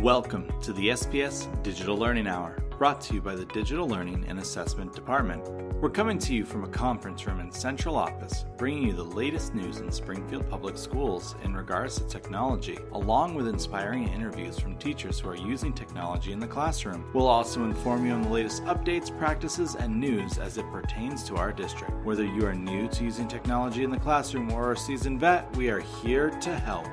Welcome to the SPS Digital Learning Hour, brought to you by the Digital Learning and Assessment Department. We're coming to you from a conference room in Central Office, bringing you the latest news in Springfield Public Schools in regards to technology, along with inspiring interviews from teachers who are using technology in the classroom. We'll also inform you on the latest updates, practices, and news as it pertains to our district. Whether you are new to using technology in the classroom or a seasoned vet, we are here to help.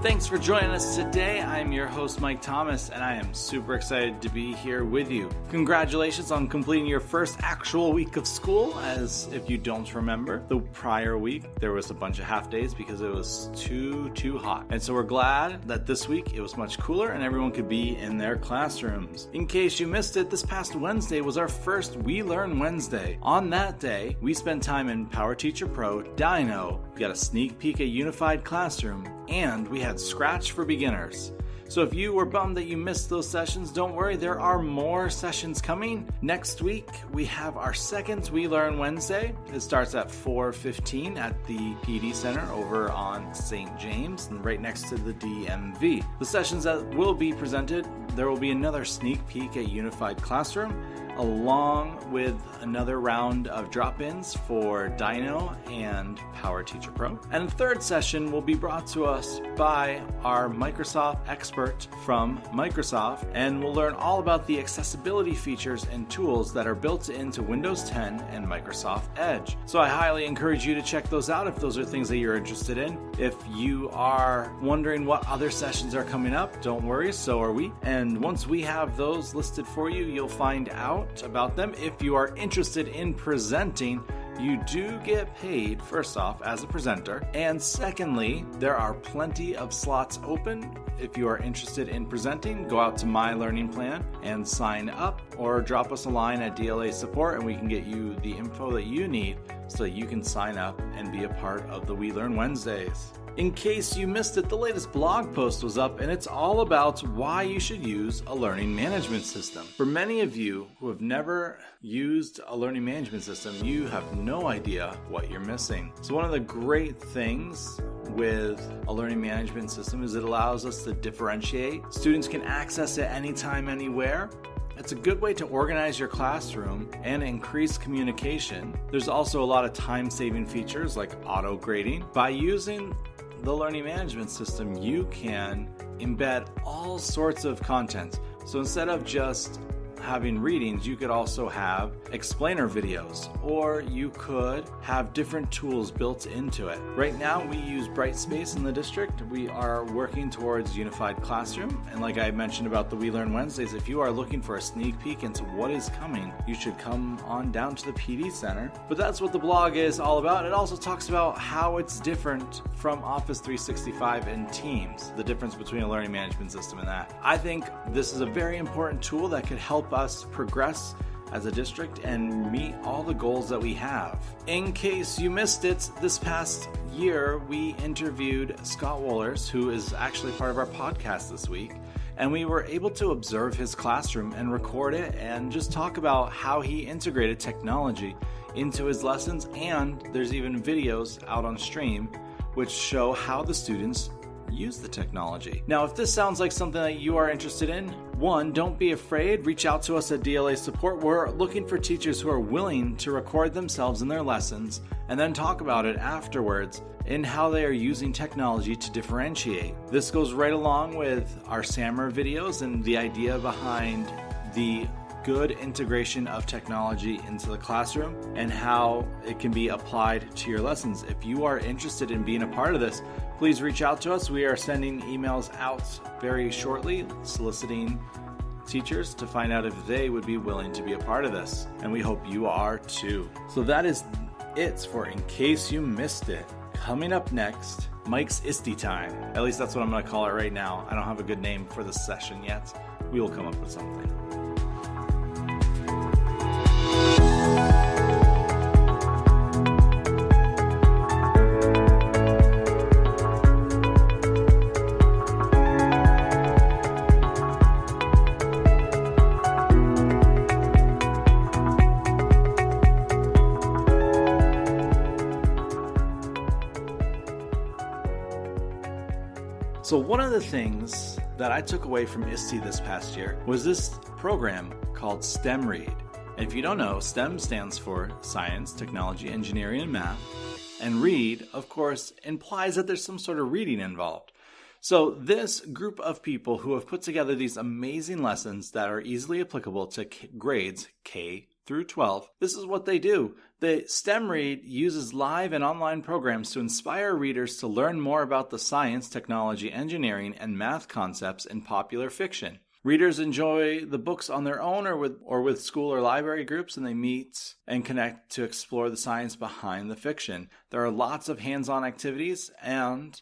Thanks for joining us today. I'm your host, Mike Thomas, and I am super excited to be here with you. Congratulations on completing your first actual week of school, as if you don't remember, the prior week there was a bunch of half days because it was too hot. And so we're glad that this week it was much cooler and everyone could be in their classrooms. In case you missed it, this past Wednesday was our first We Learn Wednesday. On that day, we spent time in PowerTeacher Pro, Dino, we got a sneak peek at Unified Classroom, and we had Scratch for Beginners. So if you were bummed that you missed those sessions, don't worry, there are more sessions coming. Next week, we have our second We Learn Wednesday. It starts at 4:15 at the PD Center over on St. James, and right next to the DMV. The sessions that will be presented, there will be another sneak peek at Unified Classroom, along with another round of drop-ins for Dino and PowerTeacher Pro. And the third session will be brought to us by our Microsoft expert from Microsoft, and we'll learn all about the accessibility features and tools that are built into Windows 10 and Microsoft Edge. So I highly encourage you to check those out if those are things that you're interested in. If you are wondering what other sessions are coming up, don't worry, so are we. And once we have those listed for you, you'll find out about them. If you are interested in presenting, you do get paid, first off, as a presenter. And secondly, there are plenty of slots open. If you are interested in presenting, go out to My Learning Plan and sign up, or drop us a line at DLA Support and we can get you the info that you need so that you can sign up and be a part of the We Learn Wednesdays. In case you missed it, the latest blog post was up, and it's all about why you should use a learning management system. For many of you who have never used a learning management system, you have no idea what you're missing. So one of the great things with a learning management system is it allows us to differentiate. Students can access it anytime, anywhere. It's a good way to organize your classroom and increase communication. There's also a lot of time-saving features like auto-grading. By using the learning management system, you can embed all sorts of content. So instead of just having readings, you could also have explainer videos, or you could have different tools built into it. Right now, we use Brightspace in the district. We are working towards Unified Classroom. And like I mentioned about the We Learn Wednesdays, if you are looking for a sneak peek into what is coming, you should come on down to the PD Center. But that's what the blog is all about. It also talks about how it's different from Office 365 and Teams, the difference between a learning management system and that. I think this is a very important tool that could help us progress as a district and meet all the goals that we have. In case you missed it, this past year we interviewed Scott Wohlers, who is actually part of our podcast this week, and we were able to observe his classroom and record it and just talk about how he integrated technology into his lessons. And there's even videos out on stream which show how the students use the technology. Now, if this sounds like something that you are interested in, one, don't be afraid. Reach out to us at DLA Support. We're looking for teachers who are willing to record themselves in their lessons and then talk about it afterwards in how they are using technology to differentiate. This goes right along with our SAMR videos and the idea behind the good integration of technology into the classroom and how it can be applied to your lessons. If you are interested in being a part of this, please reach out to us. We are sending emails out very shortly, soliciting teachers to find out if they would be willing to be a part of this. And we hope you are too. So that is it for In Case You Missed It. Coming up next, Mike's ISTE time. At least that's what I'm going to call it right now. I don't have a good name for this session yet. We will come up with something. So one of the things that I took away from ISTE this past year was this program called STEMread. And if you don't know, STEM stands for Science, Technology, Engineering, and Math. And read, of course, implies that there's some sort of reading involved. So this group of people who have put together these amazing lessons that are easily applicable to grades K through 12, this is what they do. The STEMread uses live and online programs to inspire readers to learn more about the science, technology, engineering, and math concepts in popular fiction. Readers enjoy the books on their own or with school or library groups, and they meet and connect to explore the science behind the fiction. There are lots of hands-on activities, and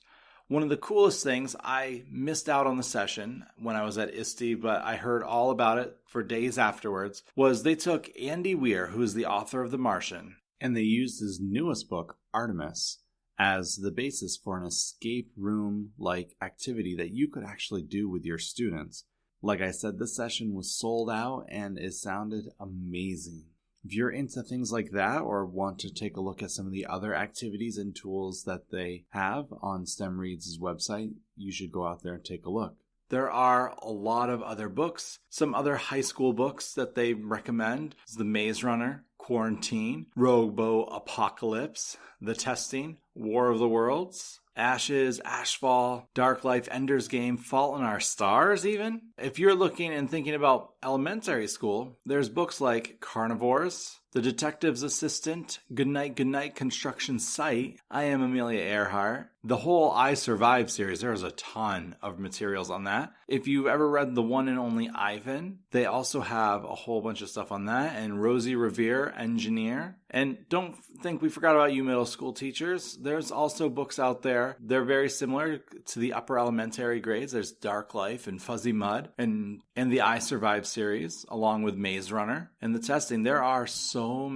one of the coolest things, I missed out on the session when I was at ISTE, but I heard all about it for days afterwards, was they took Andy Weir, who is the author of The Martian, and they used his newest book, Artemis, as the basis for an escape room-like activity that you could actually do with your students. Like I said, this session was sold out and it sounded amazing. If you're into things like that or want to take a look at some of the other activities and tools that they have on STEMreads' website, you should go out there and take a look. There are a lot of other books, some other high school books that they recommend. It's The Maze Runner, Quarantine, Robo Apocalypse, The Testing, War of the Worlds, Ashes, Ashfall, Dark Life, Ender's Game, Fault in Our Stars even. If you're looking and thinking about elementary school, there's books like Carnivores, The Detective's Assistant, Goodnight, Construction Site, I Am Amelia Earhart, the whole I Survive series. There's a ton of materials on that. If you've ever read The One and Only Ivan, they also have a whole bunch of stuff on that. And Rosie Revere, Engineer. And don't think we forgot about you middle school teachers. There's also books out there. They're very similar to the upper elementary grades. There's Dark Life and Fuzzy Mud and the I Survive series, along with Maze Runner and The Testing. There are so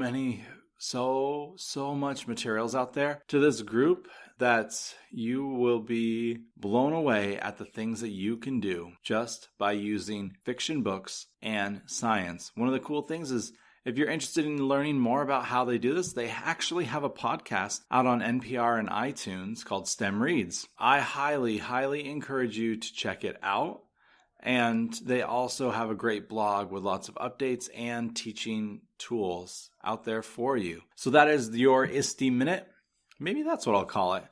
much materials out there to this group that you will be blown away at the things that you can do just by using fiction books and science. One of the cool things is if you're interested in learning more about how they do this, they actually have a podcast out on NPR and iTunes called STEMreads. I highly, highly encourage you to check it out. And they also have a great blog with lots of updates and teaching tools out there for you. So that is your ISTE Minute. Maybe that's what I'll call it.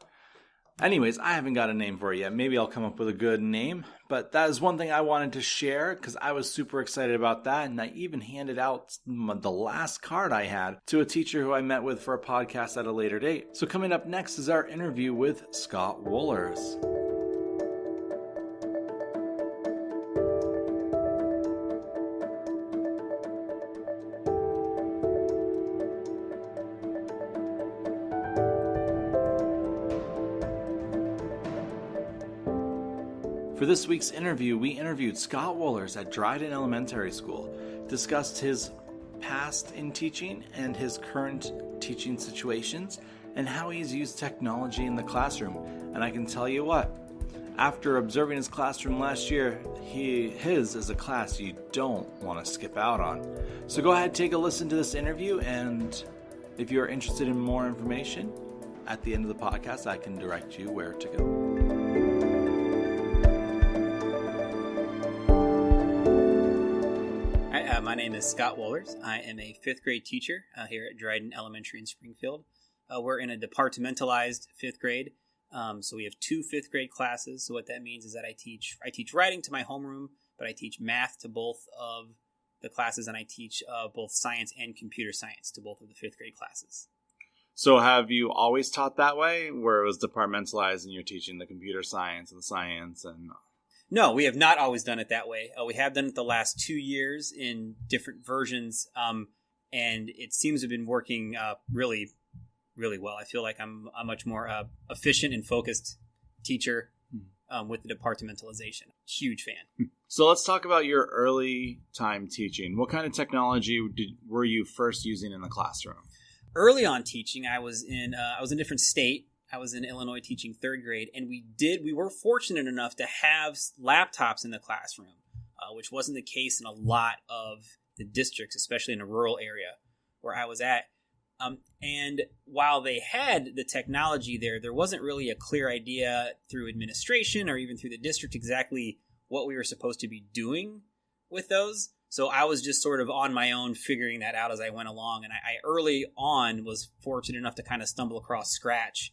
Anyways, I haven't got a name for it yet. Maybe I'll come up with a good name. But that is one thing I wanted to share because I was super excited about that. And I even handed out the last card I had to a teacher who I met with for a podcast at a later date. So coming up next is our interview with Scott Wohlers. For this week's interview, we interviewed Scott Wohlers at Dryden Elementary School, discussed his past in teaching and his current teaching situations, and how he's used technology in the classroom. And I can tell you what, after observing his classroom last year, his is a class you don't want to skip out on. So go ahead, take a listen to this interview, and if you're interested in more information, at the end of the podcast, I can direct you where to go. My name is Scott Wohlers. I am a fifth grade teacher here at Dryden Elementary in Springfield. We're in a departmentalized fifth grade, so we have two fifth grade classes. So what that means is that I teach writing to my homeroom, but I teach math to both of the classes, and I teach both science and computer science to both of the fifth grade classes. So have you always taught that way, where it was departmentalized and you're teaching the computer science and the science and... No, we have not always done it that way. We have done it the last 2 years in different versions, and it seems to have been working really, really well. I feel like I'm a much more efficient and focused teacher with the departmentalization. Huge fan. So let's talk about your early time teaching. What kind of technology were you first using in the classroom? Early on teaching, I was in a different state. I was in Illinois teaching third grade, and we were fortunate enough to have laptops in the classroom, which wasn't the case in a lot of the districts, especially in a rural area where I was at. And while they had the technology there wasn't really a clear idea through administration or even through the district exactly what we were supposed to be doing with those. So I was just sort of on my own figuring that out as I went along. And I early on was fortunate enough to kind of stumble across Scratch,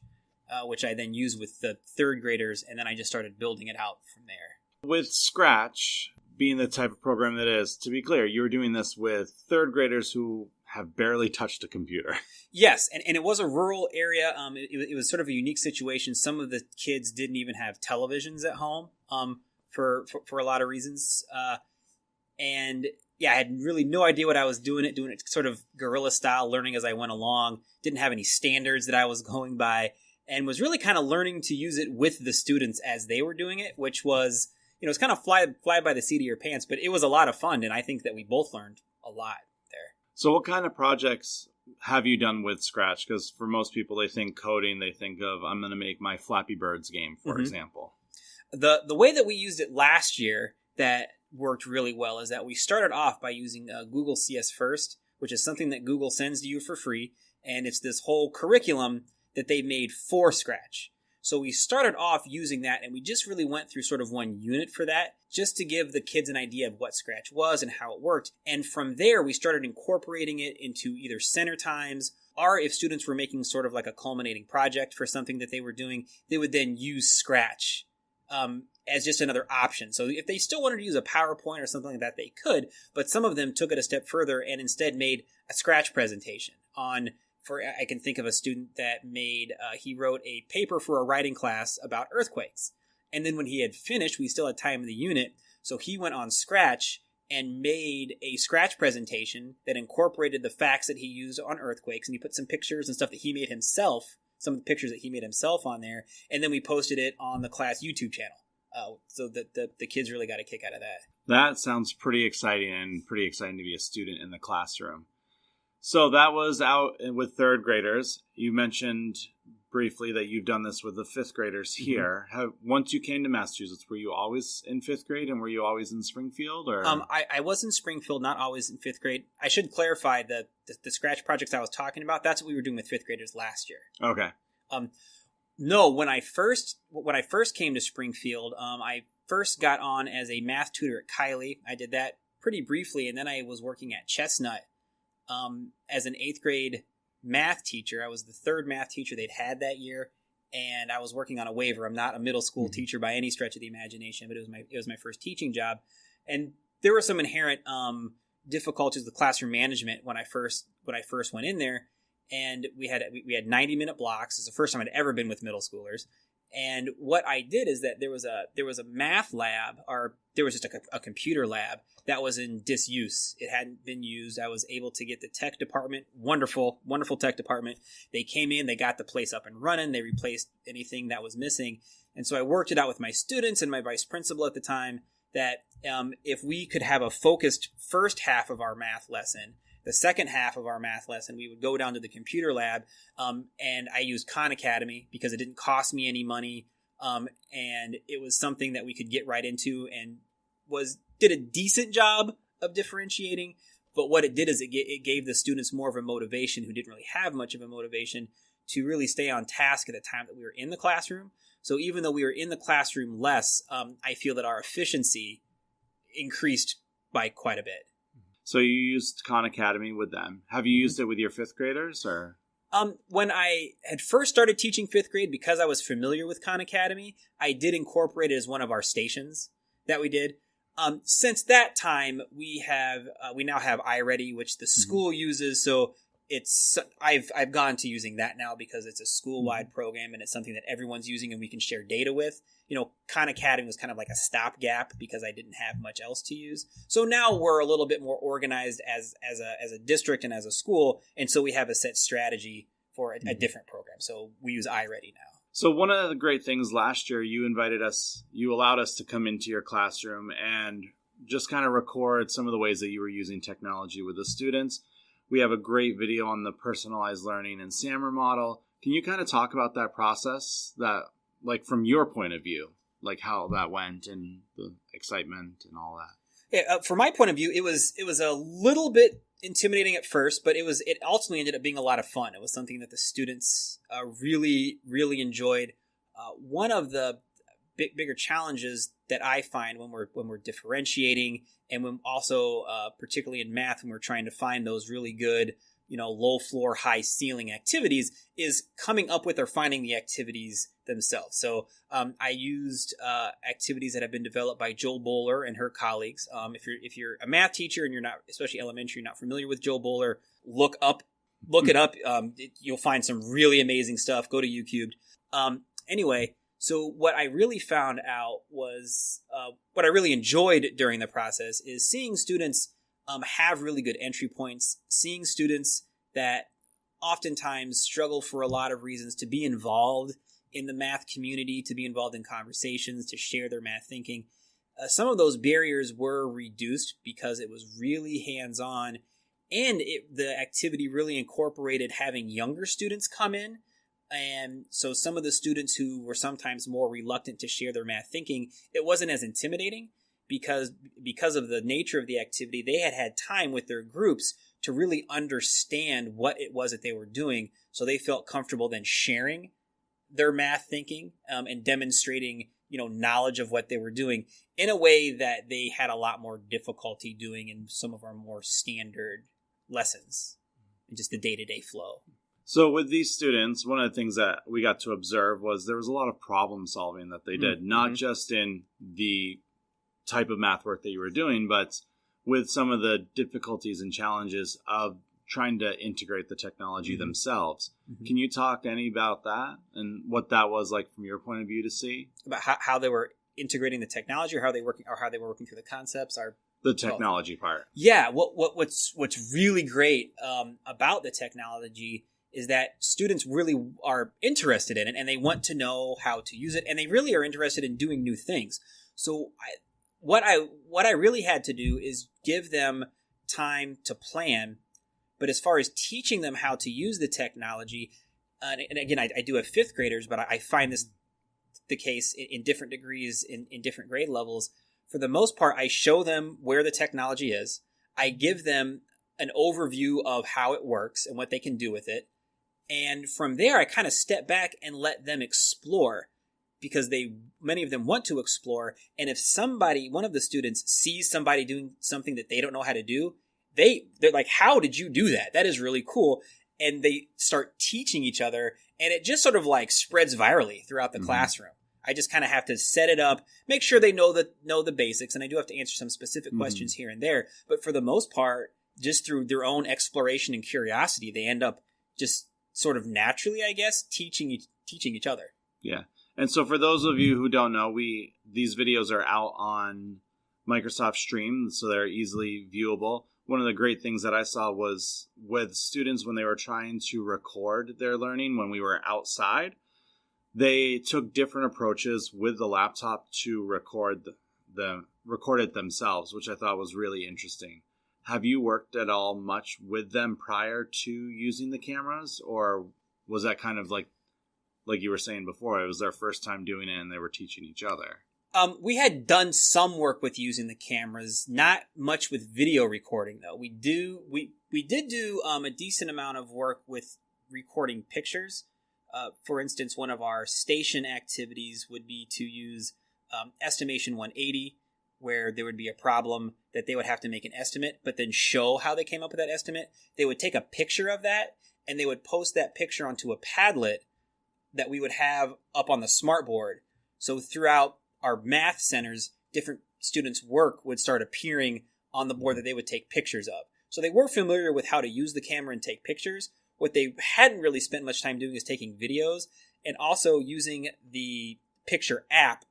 which I then used with the third graders. And then I just started building it out from there. With Scratch being the type of program that is, to be clear, you were doing this with third graders who have barely touched a computer. Yes, and it was a rural area. It was sort of a unique situation. Some of the kids didn't even have televisions at home for a lot of reasons. And yeah, I had really no idea what I was doing it sort of guerrilla style, learning as I went along. Didn't have any standards that I was going by, and was really kind of learning to use it with the students as they were doing it, which was, it's kind of fly by the seat of your pants, but it was a lot of fun, and I think that we both learned a lot there. So what kind of projects have you done with Scratch? Because for most people, they think coding, they think of, I'm going to make my Flappy Birds game, for example. The way that we used it last year that worked really well is that we started off by using Google CS First, which is something that Google sends to you for free, and it's this whole curriculum that they made for Scratch. So we started off using that, and we just really went through sort of one unit for that, just to give the kids an idea of what Scratch was and how it worked. And from there, we started incorporating it into either center times, or if students were making sort of like a culminating project for something that they were doing, they would then use Scratch as just another option. So if they still wanted to use a PowerPoint or something like that, they could, but some of them took it a step further and instead made a Scratch presentation I can think of a student that he wrote a paper for a writing class about earthquakes. And then when he had finished, we still had time in the unit, so he went on Scratch and made a Scratch presentation that incorporated the facts that he used on earthquakes, and he put some pictures and stuff that he made himself, some of the pictures that he made himself on there, and then we posted it on the class YouTube channel. So that the kids really got a kick out of that. That sounds pretty exciting, and pretty exciting to be a student in the classroom. So that was out with third graders. You mentioned briefly that you've done this with the fifth graders here. Once you came to Massachusetts, were you always in fifth grade, and were you always in Springfield? Or I was in Springfield, not always in fifth grade. I should clarify the Scratch projects I was talking about. That's what we were doing with fifth graders last year. Okay. No, when I first came to Springfield, I first got on as a math tutor at Kiley. I did that pretty briefly, and then I was working at Chestnut as an 8th grade math teacher. I was the third math teacher they'd had that year, and I was working on a waiver. I'm not a middle school teacher by any stretch of the imagination, but it was my first teaching job, and there were some inherent difficulties with classroom management when I first went in there. And we had 90-minute blocks. It's the first time I'd ever been with middle schoolers. And what I did is that there was a math lab, or there was just a computer lab that was in disuse. It hadn't been used. I was able to get the tech department, wonderful tech department. They came in, they got the place up and running. They replaced anything that was missing. And so I worked it out with my students and my vice principal at the time that if we could have a focused first half of our math lesson, the second half of our math lesson, we would go down to the computer lab, and I used Khan Academy because it didn't cost me any money, and it was something that we could get right into and did a decent job of differentiating. But what it did is it gave the students more of a motivation who didn't really have much of a motivation to really stay on task at the time that we were in the classroom. So even though we were in the classroom less, I feel that our efficiency increased by quite a bit. So you used Khan Academy with them. Have you used it with your fifth graders, or? When I had first started teaching fifth grade, because I was familiar with Khan Academy, I did incorporate it as one of our stations that we did. Since that time, we now have iReady, which the school uses. So I've gone to using that now because it's a school-wide program and it's something that everyone's using and we can share data with. Khan Academy was kind of like a stopgap because I didn't have much else to use. So now we're a little bit more organized as a district and as a school, and so we have a set strategy for a different program. So we use iReady now. So one of the great things last year, you allowed us to come into your classroom and just kind of record some of the ways that you were using technology with the students. We have a great video on the personalized learning and SAMR model. Can you kind of talk about that process, that, like, from your point of view, like how that went and the excitement and all that? Yeah, from my point of view, it was a little bit intimidating at first, but it ultimately ended up being a lot of fun. It was something that the students really enjoyed. One of the bigger challenges that I find when we're differentiating, and when also particularly in math, when we're trying to find those really good, low floor, high ceiling activities, is coming up with or finding the activities themselves. So I used activities that have been developed by Joel Bowler and her colleagues. If you're a math teacher and you're not, especially elementary, not familiar with Joel Bowler, look it up. You'll find some really amazing stuff. Go to YouTube. Anyway, so what I really found out was what I really enjoyed during the process is seeing students have really good entry points, seeing students that oftentimes struggle for a lot of reasons to be involved in the math community, to be involved in conversations, to share their math thinking. Some of those barriers were reduced because it was really hands-on, and the activity really incorporated having younger students come in. And so some of the students who were sometimes more reluctant to share their math thinking, it wasn't as intimidating because of the nature of the activity. They had time with their groups to really understand what it was that they were doing. So they felt comfortable then sharing their math thinking and demonstrating, knowledge of what they were doing in a way that they had a lot more difficulty doing in some of our more standard lessons and just the day-to-day flow. So with these students, one of the things that we got to observe was there was a lot of problem solving that they did, not just in the type of math work that you were doing, but with some of the difficulties and challenges of trying to integrate the technology themselves. Can you talk any about that and what that was like from your point of view to see? About how they were integrating the technology, or how they were working through the concepts? The technology part. Yeah, what's really great about the technology is that students really are interested in it, and they want to know how to use it, and they really are interested in doing new things. So what I really had to do is give them time to plan. But as far as teaching them how to use the technology, and again, I do have fifth graders, but I find this the case in different degrees, in different grade levels. For the most part, I show them where the technology is. I give them an overview of how it works and what they can do with it. And from there, I kind of step back and let them explore, because many of them want to explore. And if one of the students sees somebody doing something that they don't know how to do, they're like, how did you do that? That is really cool. And they start teaching each other, and it just sort of like spreads virally throughout the classroom. I just kind of have to set it up, make sure they know the basics, and I do have to answer some specific questions here and there. But for the most part, just through their own exploration and curiosity, they end up just sort of naturally, I guess, teaching each other. Yeah. And so for those of you who don't know, these videos are out on Microsoft Stream, so they're easily viewable. One of the great things that I saw was with students when they were trying to record their learning when we were outside, they took different approaches with the laptop to record it themselves, which I thought was really interesting. Have you worked at all much with them prior to using the cameras, or was that kind of like you were saying before, it was their first time doing it and they were teaching each other? We had done some work with using the cameras, not much with video recording though. We did do a decent amount of work with recording pictures. For instance, one of our station activities would be to use Estimation 180, where there would be a problem that they would have to make an estimate, but then show how they came up with that estimate. They would take a picture of that, and they would post that picture onto a Padlet that we would have up on the smartboard. So throughout our math centers, different students' work would start appearing on the board that they would take pictures of. So they were familiar with how to use the camera and take pictures. What they hadn't really spent much time doing is taking videos, and also using the picture app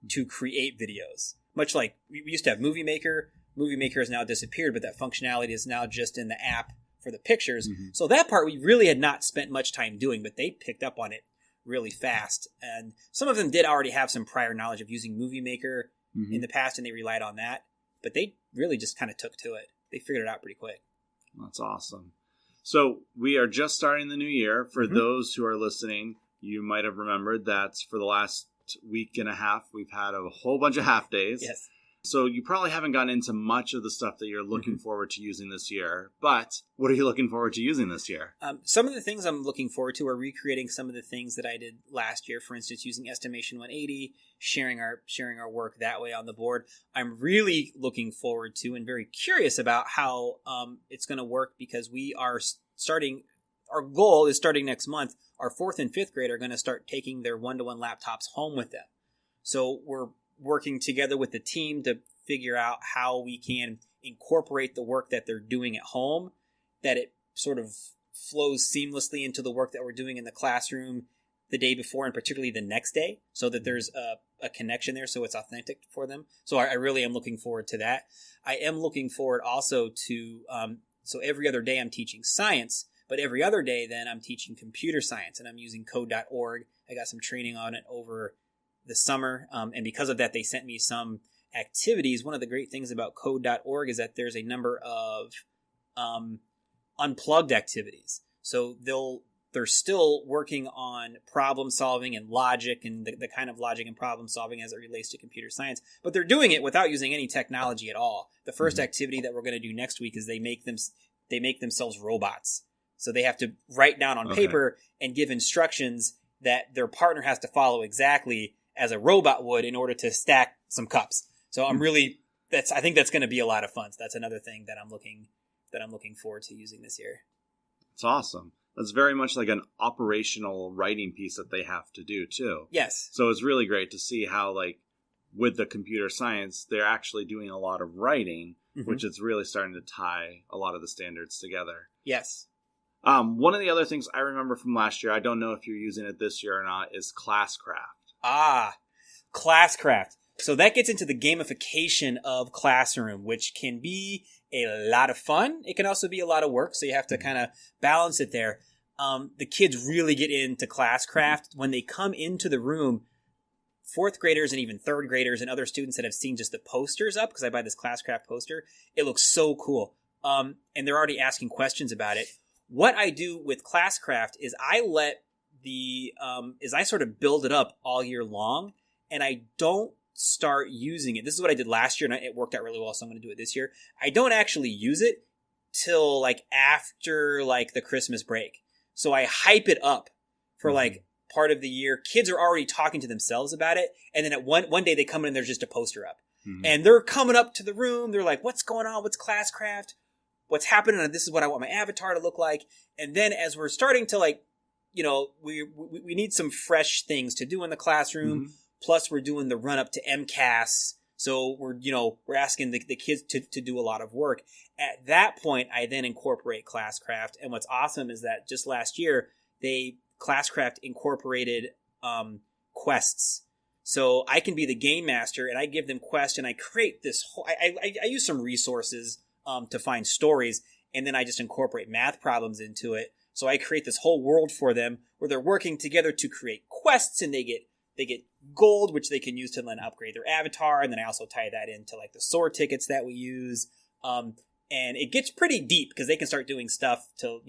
to create videos. Much like we used to have Movie Maker. Movie Maker has now disappeared, but that functionality is now just in the app for the pictures. So that part we really had not spent much time doing, but they picked up on it really fast. And some of them did already have some prior knowledge of using Movie Maker in the past, and they relied on that. But they really just kind of took to it. They figured it out pretty quick. That's awesome. So we are just starting the new year. For those who are listening, you might have remembered that for the last week and a half, we've had a whole bunch of half days. Yes. So you probably haven't gotten into much of the stuff that you're looking forward to using this year, but what are you looking forward to using this year? Some of the things I'm looking forward to are recreating some of the things that I did last year. For instance, using Estimation 180, sharing our work that way on the board. I'm really looking forward to and very curious about how it's going to work, because we are starting. Our goal is starting next month. Our 4th and 5th grade are going to start taking their one-to-one laptops home with them. So we're working together with the team to figure out how we can incorporate the work that they're doing at home, that it sort of flows seamlessly into the work that we're doing in the classroom the day before, and particularly the next day, so that there's a connection there, so it's authentic for them. So I really am looking forward to that. I am looking forward also to, so every other day I'm teaching science, but every other day then I'm teaching computer science, and I'm using code.org. I got some training on it over the summer, and because of that, they sent me some activities. One of the great things about code.org is that there's a number of unplugged activities. So they're still working on problem solving and logic, and the kind of logic and problem solving as it relates to computer science, but they're doing it without using any technology at all. The first activity that we're going to do next week is they make themselves robots. So they have to write down on paper and give instructions that their partner has to follow exactly as a robot would in order to stack some cups. So I think that's going to be a lot of fun. So that's another thing that I'm looking forward to using this year. It's awesome. That's very much like an operational writing piece that they have to do too. Yes. So it's really great to see how, like, with the computer science, they're actually doing a lot of writing, which is really starting to tie a lot of the standards together. Yes. One of the other things I remember from last year, I don't know if you're using it this year or not, is Classcraft. Classcraft. So that gets into the gamification of classroom, which can be a lot of fun. It can also be a lot of work, so you have to kind of balance it there. The kids really get into Classcraft when they come into the room. 4th graders and even 3rd graders and other students that have seen just the posters up, because I buy this Classcraft poster, it looks so cool. And they're already asking questions about it. What I do with Classcraft is I sort of build it up all year long, and I don't start using it. This is what I did last year, and it worked out really well, so I'm going to do it this year. I don't actually use it till like after like the Christmas break. So I hype it up for like part of the year. Kids are already talking to themselves about it, and then at one day they come in and there's just a poster up. And they're coming up to the room. They're like, what's going on? What's Classcraft? What's happening? And this is what I want my avatar to look like. And then as we're starting to like, we need some fresh things to do in the classroom. Plus we're doing the run up to MCAS. So we're asking the kids to do a lot of work. At that point, I then incorporate Classcraft. And what's awesome is that just last year, Classcraft incorporated quests. So I can be the game master, and I give them quests, and I create this whole, I use some resources to find stories, and then I just incorporate math problems into it. So I create this whole world for them where they're working together to create quests, and they get gold, which they can use to then upgrade their avatar. And then I also tie that into like the SOAR tickets that we use. And it gets pretty deep because they can start doing stuff to,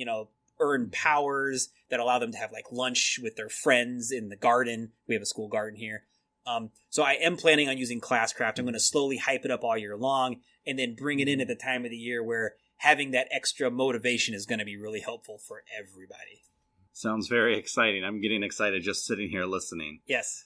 earn powers that allow them to have like lunch with their friends in the garden. We have a school garden here. So I am planning on using Classcraft. I'm going to slowly hype it up all year long and then bring it in at the time of the year where having that extra motivation is going to be really helpful for everybody. Sounds very exciting. I'm getting excited just sitting here listening. Yes.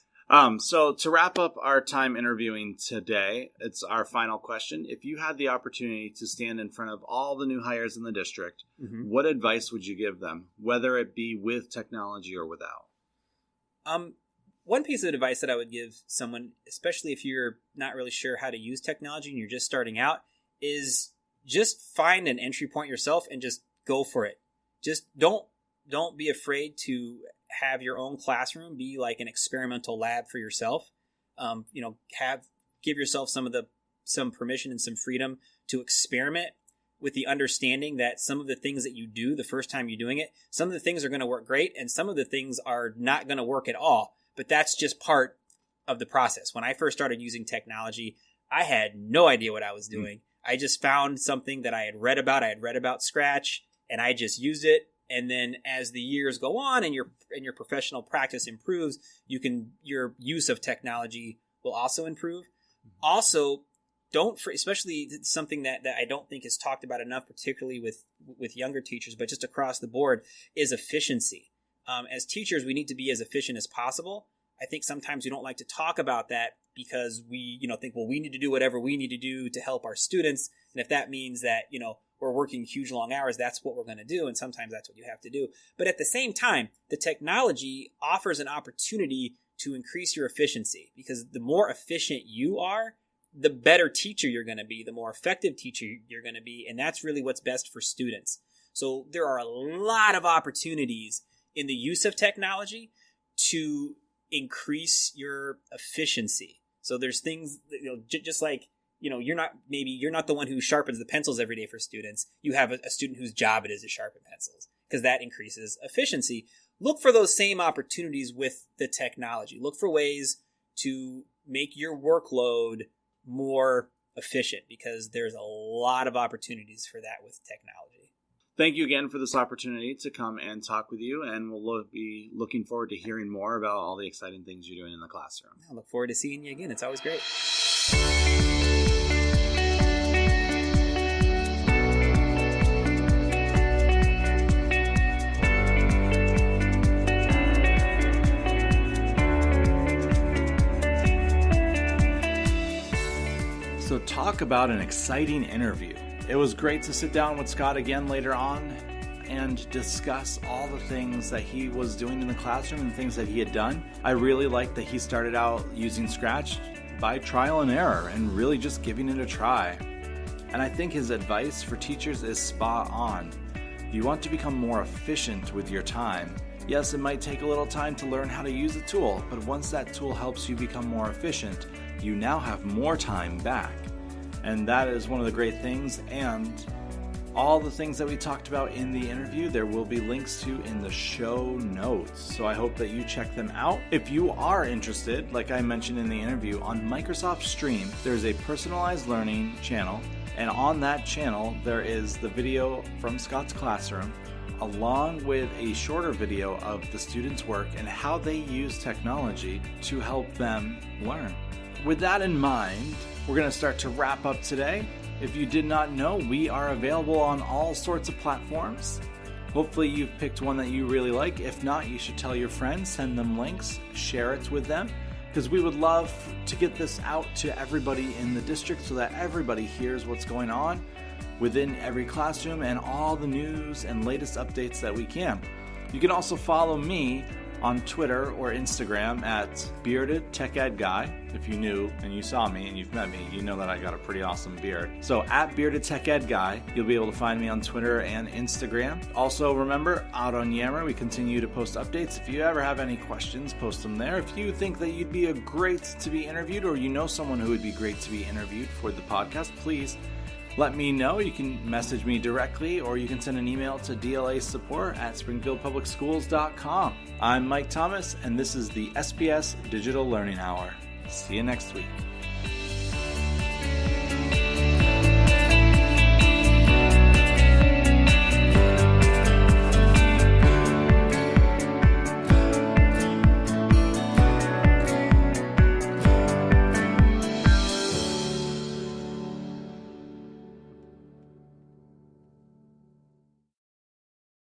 So to wrap up our time interviewing today, it's our final question. If you had the opportunity to stand in front of all the new hires in the district, what advice would you give them, whether it be with technology or without? One piece of advice that I would give someone, especially if you're not really sure how to use technology and you're just starting out, is just find an entry point yourself and just go for it. Just don't be afraid to have your own classroom be like an experimental lab for yourself. Give yourself some permission and some freedom to experiment, with the understanding that some of the things that you do the first time you're doing it, some of the things are going to work great and some of the things are not going to work at all. But that's just part of the process. When I first started using technology, I had no idea what I was doing. I just found something that I had read about. I had read about Scratch, and I just used it. And then as the years go on and your professional practice improves, your use of technology will also improve. Also, especially something that I don't think is talked about enough, particularly with younger teachers, but just across the board, is efficiency. As teachers, we need to be as efficient as possible. I think sometimes we don't like to talk about that because we, think, well, we need to do whatever we need to do to help our students. And if that means that, we're working huge long hours, that's what we're going to do. And sometimes that's what you have to do. But at the same time, the technology offers an opportunity to increase your efficiency, because the more efficient you are, the better teacher you're going to be, the more effective teacher you're going to be. And that's really what's best for students. So there are a lot of opportunities in the use of technology to increase your efficiency. So there's things, just like, you're not the one who sharpens the pencils every day for students. You have a student whose job it is to sharpen pencils, because that increases efficiency. Look for those same opportunities with the technology. Look for ways to make your workload more efficient, because there's a lot of opportunities for that with technology. Thank you again for this opportunity to come and talk with you, and we'll be looking forward to hearing more about all the exciting things you're doing in the classroom. I look forward to seeing you again. It's always great. So talk about an exciting interview. It was great to sit down with Scott again later on and discuss all the things that he was doing in the classroom and things that he had done. I really liked that he started out using Scratch by trial and error and really just giving it a try. And I think his advice for teachers is spot on. You want to become more efficient with your time. Yes, it might take a little time to learn how to use a tool, but once that tool helps you become more efficient, you now have more time back. And that is one of the great things. And all the things that we talked about in the interview, there will be links to in the show notes. So I hope that you check them out. If you are interested, like I mentioned in the interview, on Microsoft Stream, there's a personalized learning channel. And on that channel, there is the video from Scott's classroom, along with a shorter video of the students' work and how they use technology to help them learn. With that in mind, we're going to start to wrap up today. If you did not know, we are available on all sorts of platforms. Hopefully you've picked one that you really like. If not, you should tell your friends, send them links, share it with them, because we would love to get this out to everybody in the district so that everybody hears what's going on within every classroom and all the news and latest updates that we can. You can also follow me on Twitter or Instagram at Bearded Tech Ed Guy. If you knew and you saw me and you've met me, you know that I got a pretty awesome beard. So at Bearded Tech Ed Guy, you'll be able to find me on Twitter and Instagram. Also remember, out on Yammer, we continue to post updates. If you ever have any questions, post them there. If you think that you'd be a great to be interviewed, or you know someone who would be great to be interviewed for the podcast, please let me know. You can message me directly, or you can send an email to dlasupport@springfieldpublicschools.com. I'm Mike Thomas, and this is the SPS Digital Learning Hour. See you next week.